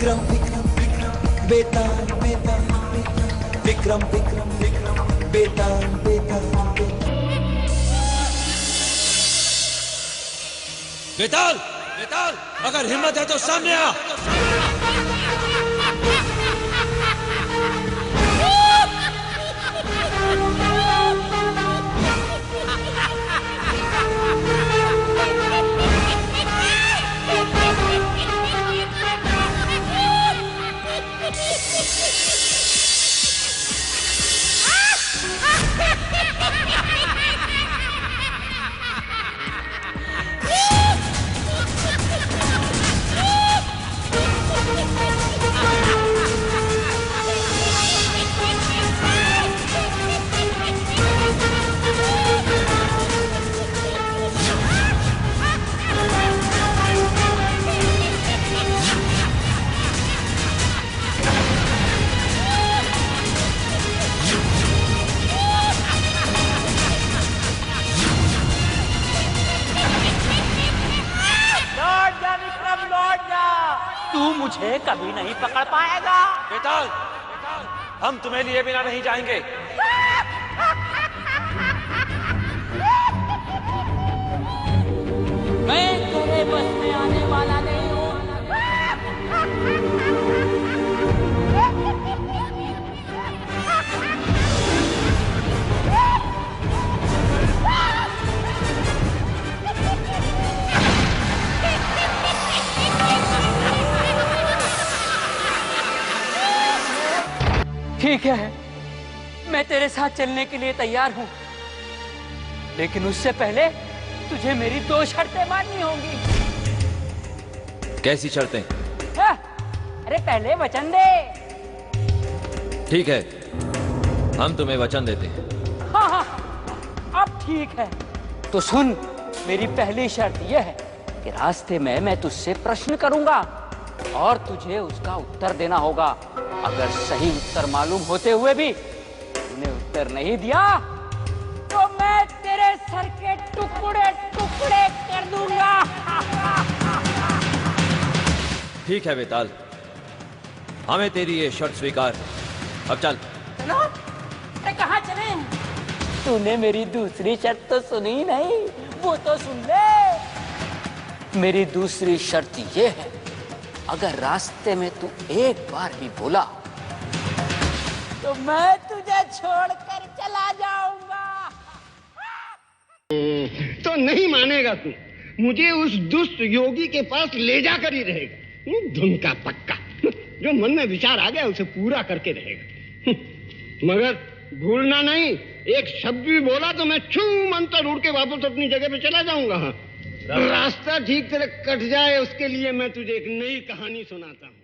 विक्रम विक्रम विक्रम बेताल बेताल विक्रम विक्रम विक्रम बेताल बेताल बेताल बेताल, अगर हिम्मत है तो सामने आ। तू मुझे कभी नहीं पकड़ पाएगा। बेताल, हम तुम्हें लिए बिना नहीं जाएंगे। मैं तेरे बस में आने वाला नहीं हूँ। ठीक है, मैं तेरे साथ चलने के लिए तैयार हूँ, लेकिन उससे पहले तुझे मेरी 2 शर्तें माननी होंगी। कैसी शर्तें? अरे पहले वचन दे। ठीक है, हम तुम्हें वचन देते हैं। हाँ, अब ठीक है। तो सुन, मेरी पहली शर्त यह है कि रास्ते में मैं तुझसे प्रश्न करूंगा और तुझे उसका उत्तर देना होगा। अगर सही उत्तर मालूम होते हुए भी तूने उत्तर नहीं दिया तो मैं तेरे सर के टुकड़े टुकड़े कर दूंगा। ठीक है बेताल, हमें तेरी ये शर्त स्वीकार। अब चल। चलो। अरे कहाँ चले? तूने मेरी दूसरी शर्त तो सुनी नहीं, वो तो सुन ले। मेरी दूसरी शर्त ये है, अगर रास्ते में तू एक बार भी बोला तो मैं तुझे छोड़कर चला जाऊंगा। तो नहीं मानेगा तू, मुझे उस दुष्ट योगी के पास ले जाकर ही रहेगा। धुन का पक्का, जो मन में विचार आ गया उसे पूरा करके रहेगा। मगर भूलना नहीं, एक शब्द भी बोला तो मैं छू मंतर उड़ के वापस अपनी जगह पे चला जाऊंगा। रास्ता ठीक तरह कट जाए उसके लिए मैं तुझे एक नई कहानी सुनाता हूँ।